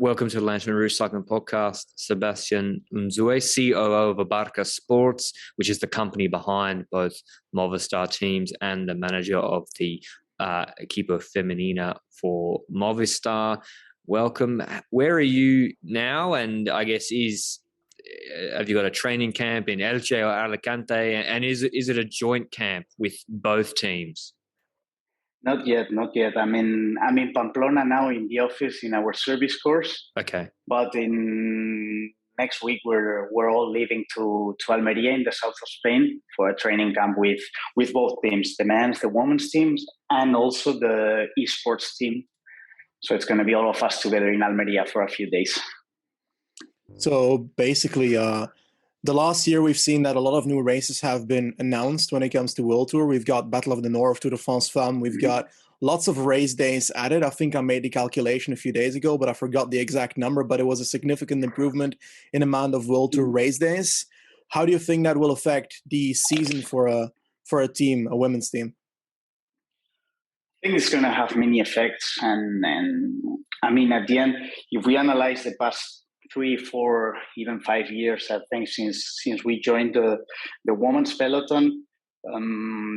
Welcome to the Lanterne Rouge Cycling Podcast. Sebastian Unzué, COO of Abarca Sports, which is the company behind both Movistar teams and the manager of the Equipo Femenina for Movistar. Welcome. Where are you now? And I guess have you got a training camp in Elche or Alicante? And is it a joint camp with both teams? Not yet. I'm in Pamplona now in the office in our service course. Okay. But in next week we're all leaving to Almeria in the south of Spain for a training camp with both teams, the men's, the women's teams, and also the esports team. So it's going to be all of us together in Almeria for a few days. So basically, the last year we've seen that a lot of new races have been announced when it comes to World Tour. We've got Battle of the North, Tour de France Femmes. We've got lots of race days added. I think I made the calculation a few days ago, but I forgot the exact number. But it was a significant improvement in amount of World Tour race days. How do you think that will affect the season for a team, a women's team? I think it's going to have many effects. And I mean, at the end, if we analyze the past 3, 4, even 5 years, I think since we joined the women's peloton,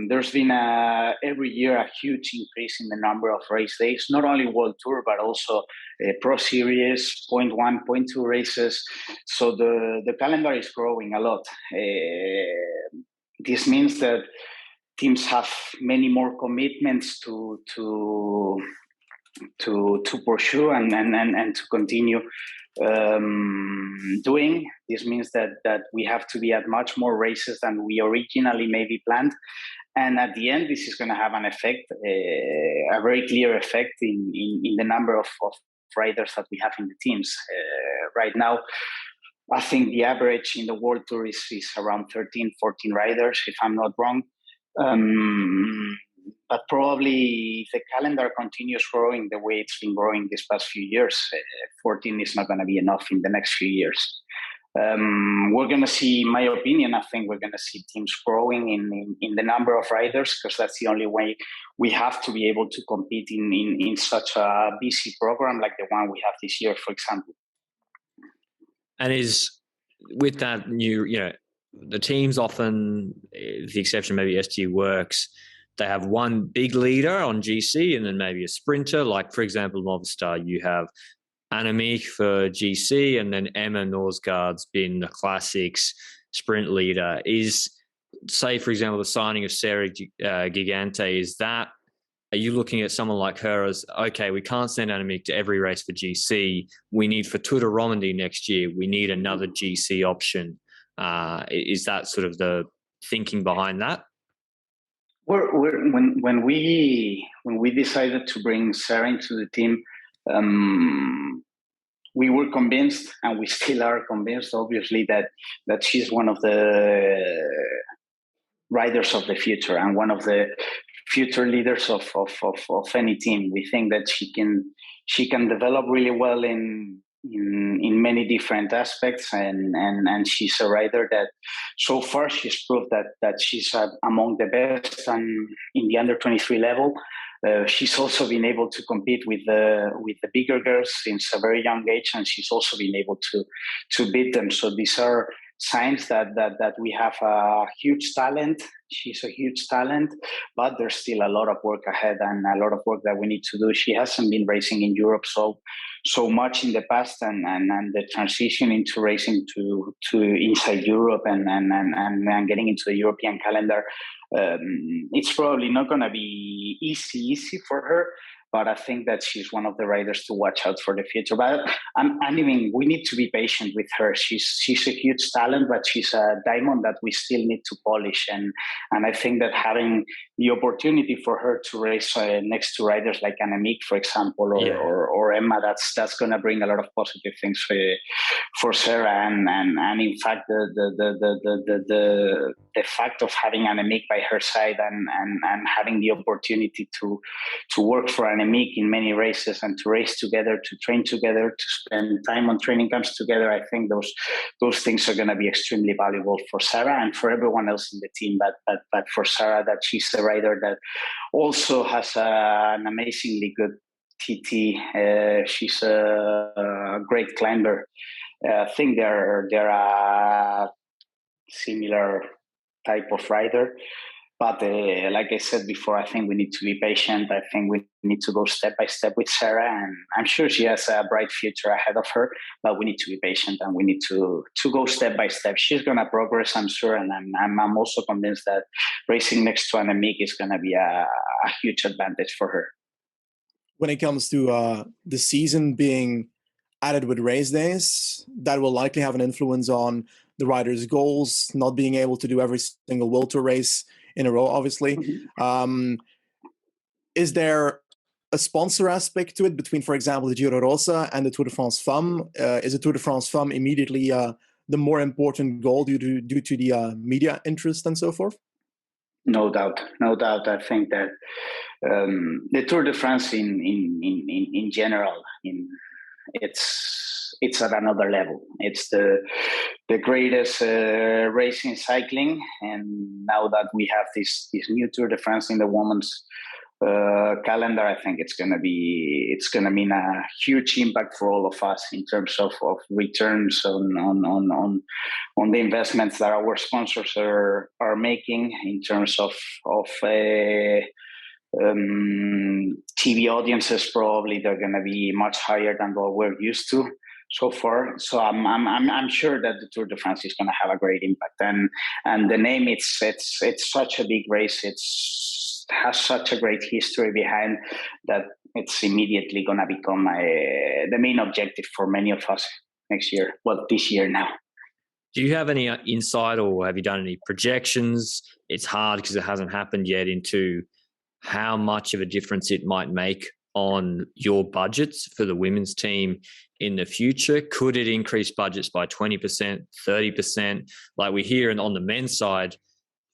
there's been every year a huge increase in the number of race days, not only World Tour, but also Pro Series, 0.1, 0.2 races. So the calendar is growing a lot. This means that teams have many more commitments to pursue and to continue doing. This means that we have to be at much more races than we originally maybe planned, and at the end this is going to have an effect, a very clear effect in the number of riders that we have in the teams. Right now I think the average in the World Tour is around 13, 14 riders, if I'm not wrong. But probably if the calendar continues growing the way it's been growing these past few years, 14 is not going to be enough in the next few years. We're going to see, in my opinion, I think we're going to see teams growing in the number of riders, because that's the only way we have to be able to compete in such a busy program like the one we have this year, for example. And is with that new, the teams often, with the exception maybe SG Works, they have one big leader on GC and then maybe a sprinter. Like, for example, Movistar, you have Annemiek for GC, and then Emma Norsgaard's been the classics sprint leader. Is, say, for example, the signing of Sarah Gigante, are you looking at someone like her as, okay, we can't send Annemiek to every race for GC. We need for Tour de Romandie next year, we need another GC option. Is that sort of the thinking behind that? When we decided to bring Sarah into the team, we were convinced, and we still are convinced, obviously, that she's one of the riders of the future and one of the future leaders of any team. We think that she can develop really well in many different aspects, and she's a rider that so far she's proved that she's among the best and in the under 23 level. She's also been able to compete with the bigger girls since a very young age, and she's also been able to beat them. So these are signs that we have a huge talent. She's a huge talent, but there's still a lot of work ahead and a lot of work that we need to do. She hasn't been racing in Europe so much in the past, and the transition into racing to inside Europe and getting into the European calendar, it's probably not going to be easy for her. But I think that she's one of the riders to watch out for the future. But we need to be patient with her. She's a huge talent, but she's a diamond that we still need to polish. And I think that having the opportunity for her to race next to riders like Annemiek, for example, or Emma, that's going to bring a lot of positive things for Sarah. And in fact, the fact of having Annemiek by her side and having the opportunity to work for Annemiek in many races and to race together, to train together, to spend time on training camps together, I think those things are going to be extremely valuable for Sarah and for everyone else in the team. But for Sarah, that she's a rider that also has an amazingly good TT. She's a great climber. I think they're a similar type of rider. But like I said before, I think we need to be patient. I think we need to go step by step with Sarah, and I'm sure she has a bright future ahead of her. But we need to be patient, and we need to go step by step. She's gonna progress, I'm sure, and I'm also convinced that racing next to Annemiek is gonna be a huge advantage for her. When it comes to the season being added with race days, that will likely have an influence on the riders' goals, not being able to do every single World Tour race in a row, obviously. Is there a sponsor aspect to it between, for example, the Giro Rosa and the Tour de France Femmes? Is the Tour de France Femmes immediately the more important goal due to the media interest and so forth? No doubt. I think that the Tour de France in general, it's at another level. It's the greatest race in cycling, and now that we have this new Tour de France in the women's calendar, I think it's gonna mean a huge impact for all of us in terms of returns on the investments that our sponsors are making, in terms of TV audiences. Probably they're going to be much higher than what we're used to so far. So I'm sure that the Tour de France is going to have a great impact, and the name, it's such a big race. Has such a great history behind that. It's immediately going to become the main objective for many of us next year. Well, this year now. Do you have any insight, or have you done any projections? It's hard because it hasn't happened yet, into how much of a difference it might make on your budgets for the women's team in the future. Could it increase budgets by 20%, 30%? Like we hear on the men's side,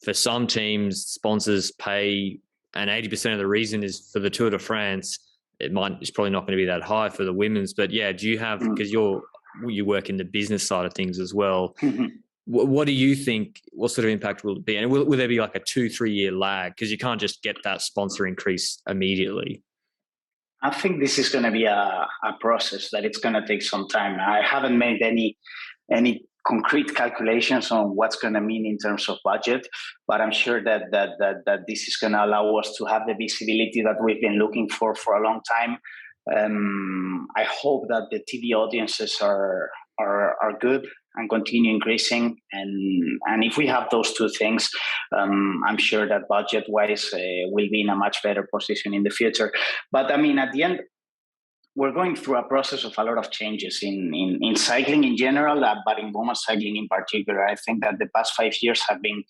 for some teams, sponsors pay, and 80% of the reason is for the Tour de France. It's probably not going to be that high for the women's, but yeah, do you have, because you work in the business side of things as well. Mm-hmm. What do you think, what sort of impact will it be? And will there be like a 2-3 year lag? Because you can't just get that sponsor increase immediately. I think this is going to be a process that it's going to take some time. I haven't made any concrete calculations on what's going to mean in terms of budget, but I'm sure that this is going to allow us to have the visibility that we've been looking for a long time. I hope that the TV audiences are good and continue increasing, and if we have those two things, I'm sure that budget-wise we'll be in a much better position in the future. But I mean, at the end, we're going through a process of a lot of changes in cycling in general, but in women's cycling in particular. I think that the past 5 years have been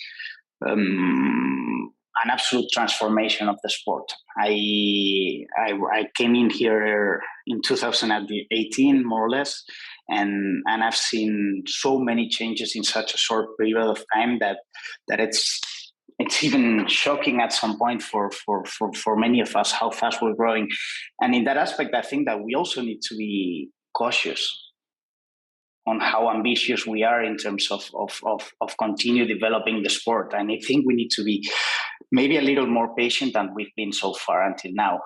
an absolute transformation of the sport. I came in here in 2018, more or less, and I've seen so many changes in such a short period of time that it's even shocking at some point for many of us how fast we're growing. And in that aspect, I think that we also need to be cautious on how ambitious we are in terms of continue developing the sport. And I think we need to be maybe a little more patient than we've been so far until now.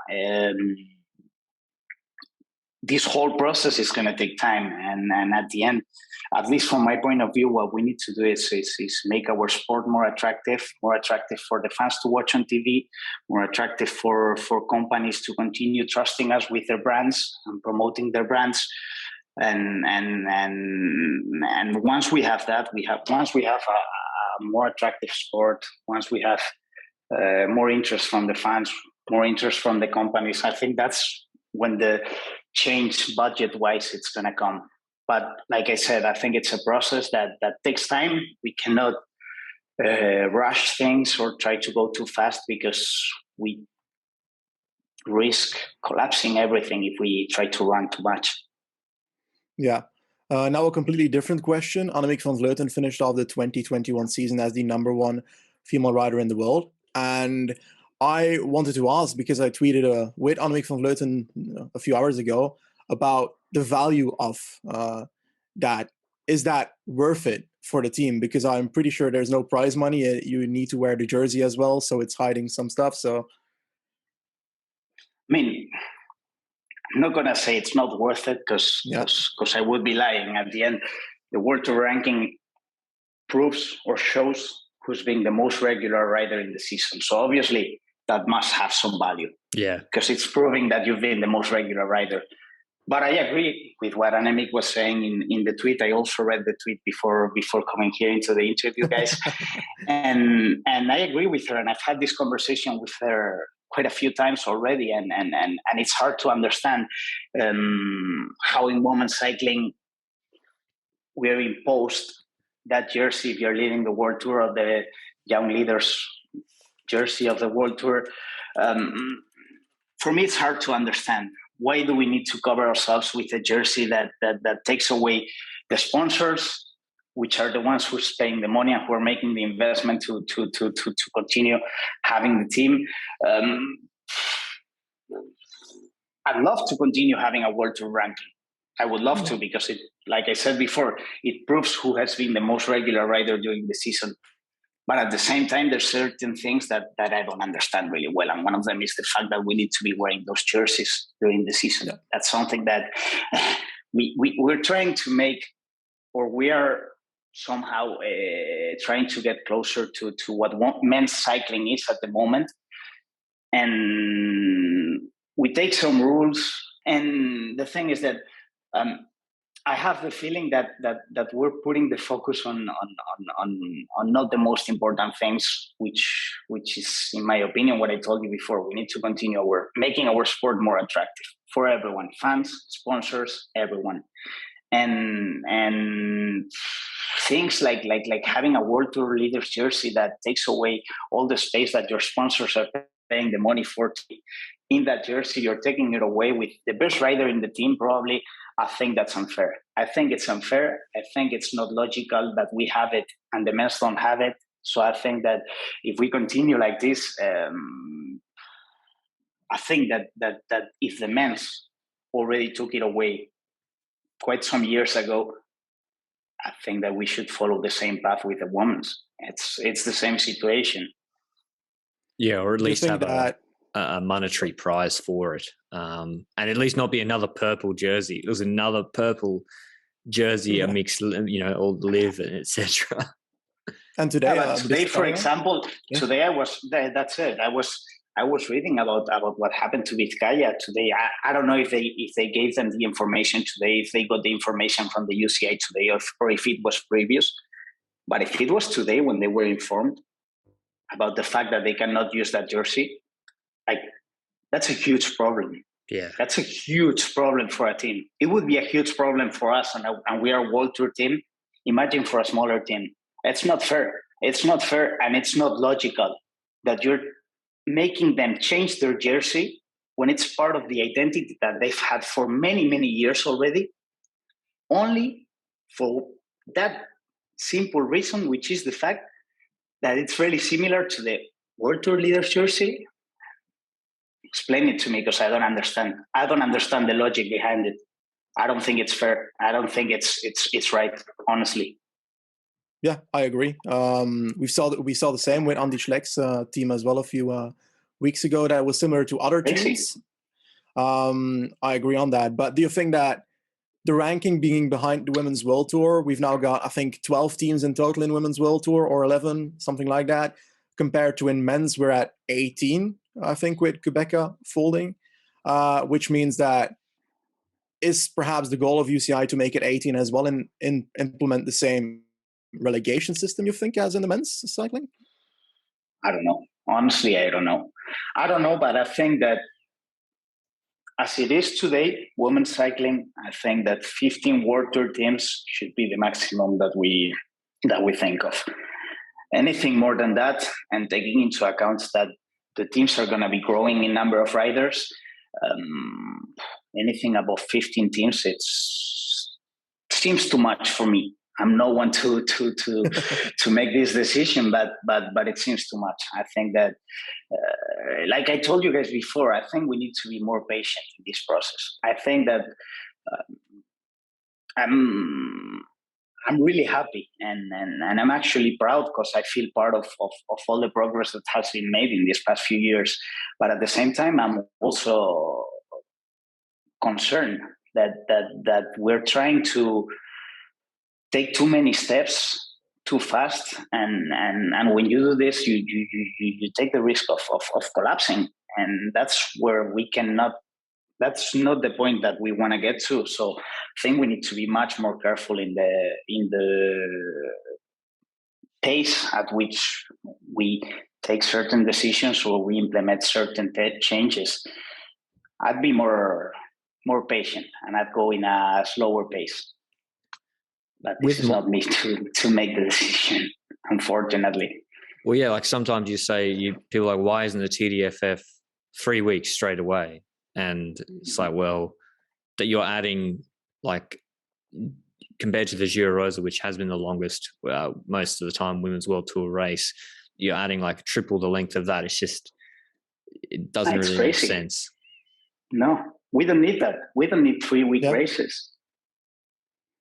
This whole process is going to take time, and at the end, at least from my point of view, what we need to do is make our sport more attractive for the fans to watch on TV, more attractive for companies to continue trusting us with their brands and promoting their brands. And once we have that, once we have a more attractive sport, once we have more interest from the fans, more interest from the companies, I think that's when the change budget-wise it's going to come. But like I said, I think it's a process that takes time. We cannot rush things or try to go too fast, because we risk collapsing everything if we try to run too much. Yeah. Now a completely different question. Annemiek van Vleuten finished off the 2021 season as the #1 female rider in the world. And I wanted to ask, because I tweeted with Annemiek van Vleuten a few hours ago about the value of that. Is that worth it for the team? Because I'm pretty sure there's no prize money. You need to wear the jersey as well, so it's hiding some stuff. So, I mean, I'm not gonna say it's not worth it because I would be lying. At the end, the World Tour ranking proves or shows who's being the most regular rider in the season. So obviously that must have some value. Yeah. Because it's proving that you've been the most regular rider. But I agree with what Annemiek was saying in the tweet. I also read the tweet before coming here into the interview, guys. and I agree with her. And I've had this conversation with her quite a few times already. And it's hard to understand how in women's cycling we're imposed that jersey if you're leading the World Tour, or the young leaders jersey of the World Tour. For me, it's hard to understand. Why do we need to cover ourselves with a jersey that takes away the sponsors, which are the ones who's paying the money and who are making the investment to continue having the team? I'd love to continue having a World Tour ranking. I would love to, because it, like I said before, it proves who has been the most regular rider during the season. But at the same time, there's certain things that I don't understand really well. And one of them is the fact that we need to be wearing those jerseys during the season. Yeah. That's something that we're trying to make, or we are somehow trying to get closer to what men's cycling is at the moment. And we take some rules. And the thing is that I have the feeling that we're putting the focus on not the most important things, which is, in my opinion, what I told you before. We need to continue making our sport more attractive for everyone, fans, sponsors, everyone, and things like having a World Tour leaders jersey that takes away all the space that your sponsors are paying the money for. In that jersey, you're taking it away with the best rider in the team, probably. I think that's unfair. I think it's unfair. I think it's not logical that we have it and the men's don't have it. So I think that if we continue like this, I think that if the men's already took it away quite some years ago, I think that we should follow the same path with the women's. It's the same situation. Yeah, or at least have a monetary prize for it, and at least not be another purple jersey. It was another purple jersey, a mix, all live and etc. And today, for example, today I was. That's it. I was reading about what happened to Vizcaya today. I don't know if they gave them the information today, if they got the information from the UCI today, or if it was previous. But if it was today when they were informed about the fact that they cannot use that jersey, that's a huge problem. Yeah, that's a huge problem for a team. It would be a huge problem for us, and we are a World Tour team. Imagine for a smaller team. It's not fair. It's not fair, and it's not logical that you're making them change their jersey when it's part of the identity that they've had for many, many years already, only for that simple reason, which is the fact that it's really similar to the World Tour leaders jersey. Explain it to me, because I don't understand. I don't understand the logic behind it. I don't think it's fair. I don't think it's right, honestly. Yeah, I agree. We saw the same with Andy Schleck's team as well a few weeks ago. That was similar to other teams. I agree on that. But do you think that the ranking being behind the Women's World Tour, we've now got, I think, 12 teams in total in Women's World Tour, or 11, something like that, compared to in men's, we're at 18, I think, with Quebeca folding, which means that is perhaps the goal of UCI to make it 18 as well and implement the same relegation system, you think, as in the men's cycling? I don't know. Honestly, I don't know. But I think that as it is today, women's cycling, I think that 15 World Tour teams should be the maximum that we think of. Anything more than that, and taking into account that the teams are going to be growing in number of riders, anything above 15 teams, it seems too much for me. I'm no one to make this decision, but it seems too much. I think that, like I told you guys before, I think we need to be more patient in this process. I think that I'm really happy and I'm actually proud, because I feel part of all the progress that has been made in these past few years. But at the same time, I'm also concern that we're trying to take too many steps too fast, and when you do this, you take the risk of collapsing, and that's where we cannot. That's not the point that we want to get to. So I think we need to be much more careful in the pace at which we take certain decisions or we implement certain changes. I'd be more patient, and I'd go in a slower pace. But this is not me to make the decision, unfortunately. Well, yeah, like sometimes you say, people are like, why isn't the TDFF 3 weeks straight away? And it's like, well, that you're adding, like, compared to the Giro Rosa, which has been the longest, most of the time, Women's World Tour race, you're adding like triple the length of that. It's just, it doesn't really make sense. No, we don't need that. We don't need 3 week races.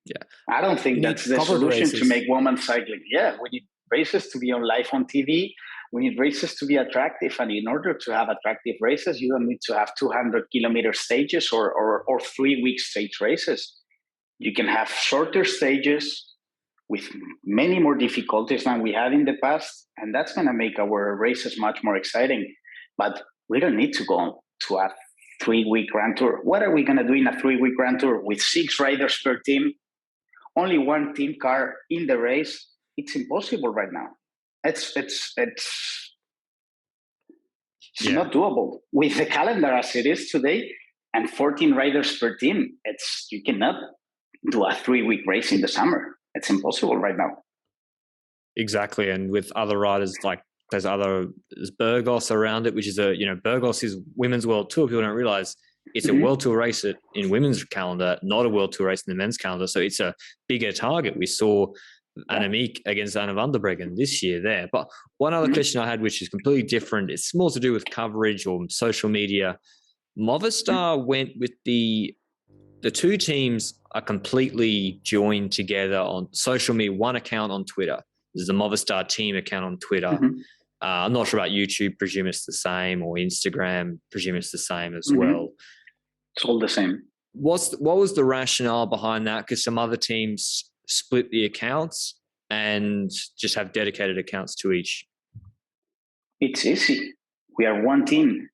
Yeah. I don't think that's the solution to make women's cycling. Yeah, we need races to be on live on TV. We need races to be attractive. And in order to have attractive races, you don't need to have 200-kilometer stages or 3 week stage races. You can have shorter stages with many more difficulties than we had in the past. And that's going to make our races much more exciting. But we don't need to go to a 3 week Grand Tour. What are we going to do in a 3 week Grand Tour with 6 riders per team? Only one team car in the race. It's impossible right now. It's not doable with the calendar as it is today, and 14 riders per team. You cannot do a 3 week race in the summer. It's impossible right now. Exactly, and with other riders, like there's Burgos around it, which is Burgos is Women's World Tour. People don't realize it's a World Tour race in women's calendar, not a World Tour race in the men's calendar. So it's a bigger target. We saw Annemiek against Anna van der Breggen this year there. But one other question I had, which is completely different, it's more to do with coverage or social media. Movistar went with the two teams are completely joined together on social media, one account on Twitter. There's the Movistar team account on Twitter. I'm not sure about YouTube, presume it's the same, or Instagram, presume it's the same as well. It's all the same. What was the rationale behind that? Because some other teams split the accounts and just have dedicated accounts to each. It's easy. We are one team.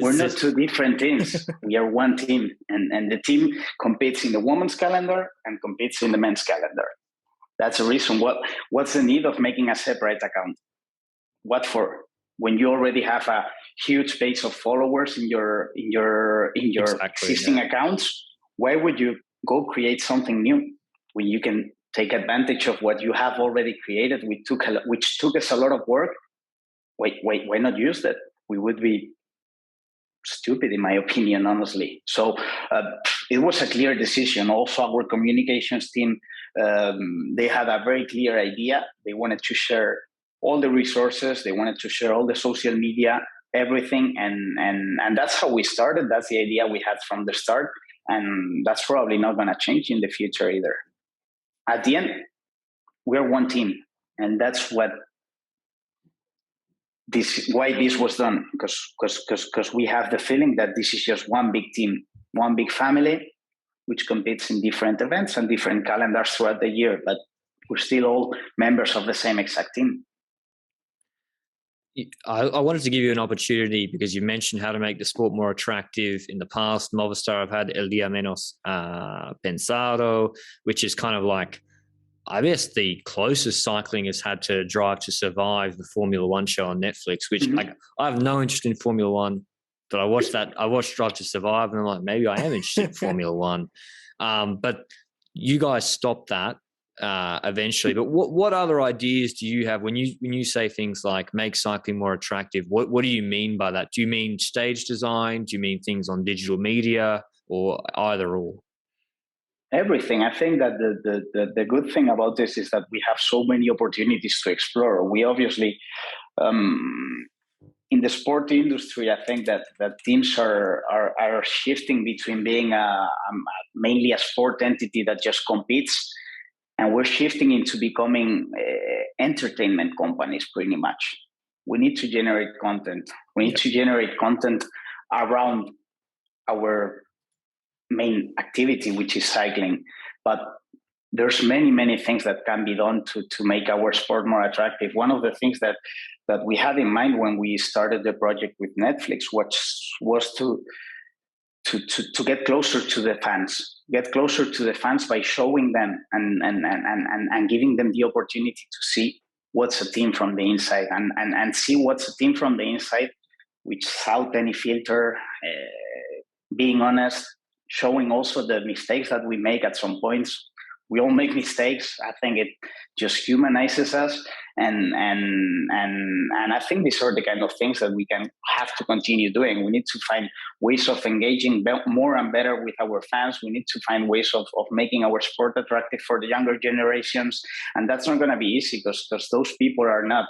We're not two different teams. We are one team. And the team competes in the women's calendar and competes in the men's calendar. That's the reason. What's the need of making a separate account? What for? When you already have a huge base of followers in your existing accounts, why would you go create something new when you can take advantage of what you have already created, which took us a lot of work? Why not use that? We would be stupid, in my opinion, honestly. So it was a clear decision. Also, our communications team, they had a very clear idea. They wanted to share all the resources. They wanted to share all the social media, everything. And that's how we started. That's the idea we had from the start. And that's probably not going to change in the future either. At the end, we're one team. And that's why this was done. Because we have the feeling that this is just one big team, one big family, which competes in different events and different calendars throughout the year. But we're still all members of the same exact team. I wanted to give you an opportunity because you mentioned how to make the sport more attractive. In the past, Movistar have had El Día Menos Pensado, which is kind of like, I guess, the closest cycling has had to Drive to Survive, the Formula One show on Netflix, which like, I have no interest in Formula One, but I watched Drive to Survive and I'm like, maybe I am interested in Formula One. But you guys stopped that eventually. But what other ideas do you have when you say things like make cycling more attractive? What do you mean by that? Do you mean stage design? Do you mean things on digital media, or either or? Everything. I think that the good thing about this is that we have so many opportunities to explore. We obviously, in the sport industry, I think that teams are shifting between being mainly a sport entity that just competes, and we're shifting into becoming entertainment companies pretty much. We need to generate content. We need to generate content around our main activity, which is cycling. But there's many things that can be done to make our sport more attractive. One of the things that we had in mind when we started the project with Netflix was to get closer to the fans, by showing them and giving them the opportunity to see what's a team from the inside, and see what's a team from the inside, without any filter, being honest, showing also the mistakes that we make at some points. We all make mistakes. I think it just humanizes us, and I think these are the kind of things that we have to continue doing. We need to find ways of engaging more and better with our fans. We need to find ways of making our sport attractive for the younger generations, and that's not going to be easy because those people are not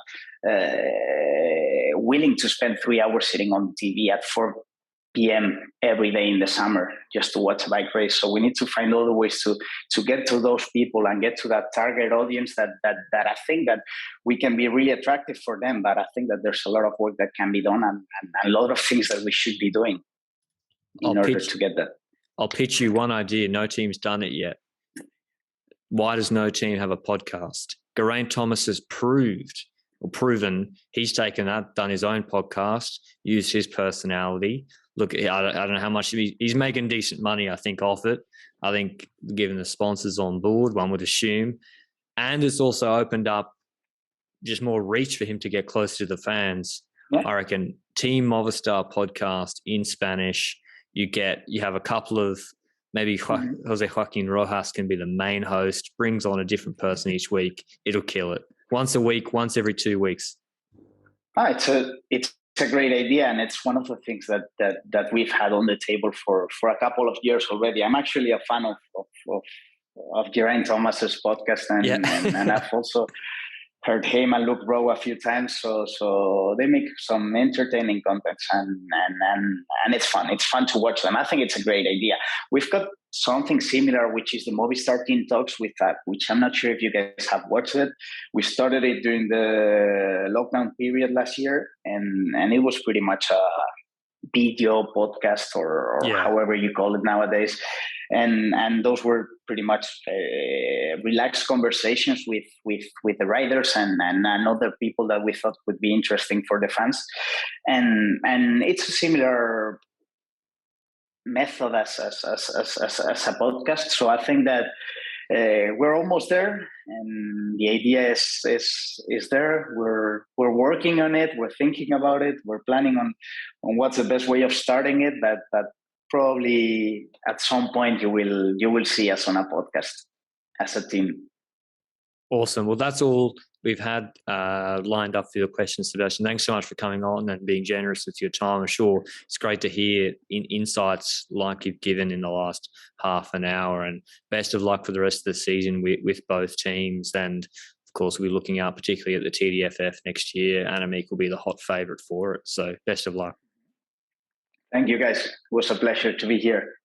willing to spend 3 hours sitting on TV at 4 p.m. every day in the summer just to watch a bike race. So we need to find other ways to get to those people and get to that target audience that I think that we can be really attractive for them. But I think that there's a lot of work that can be done, and a lot of things that we should be doing in order to get that. I'll pitch you one idea. No team's done it yet. Why does no team have a podcast? Geraint Thomas has proven he's taken that, done his own podcast, used his personality. Look, I don't know how much he's making decent money, I think, off it. I think given the sponsors on board, one would assume. And it's also opened up just more reach for him to get closer to the fans. Yeah. I reckon Team Movistar podcast in Spanish. You have a couple of, maybe Jose Joaquin Rojas can be the main host, brings on a different person each week. It'll kill it. Once a week, once every 2 weeks. It's a great idea, and it's one of the things that we've had on the table for a couple of years already. I'm actually a fan of Geraint Thomas's podcast, and I've also heard him and Luke Rowe a few times. So they make some entertaining content, and it's fun. It's fun to watch them. I think it's a great idea. We've got something similar, which is the Movistar Team Talks with that, which I'm not sure if you guys have watched it. We started it during the lockdown period last year, and it was pretty much a video podcast or however you call it nowadays. And those were pretty much relaxed conversations with the riders and other people that we thought would be interesting for the fans. And it's a similar method as a podcast. So I think that we're almost there, and the idea is there. We're working on it. We're thinking about it. We're planning on what's the best way of starting it. But probably at some point you will see us on a podcast as a team. Awesome. Well, that's all we've had lined up for your questions, Sebastian. Thanks so much for coming on and being generous with your time. I'm sure it's great to hear insights like you've given in the last half an hour, and best of luck for the rest of the season with both teams. And of course, we're looking out particularly at the TDFF next year. Annemiek will be the hot favourite for it. So best of luck. Thank you, guys. It was a pleasure to be here.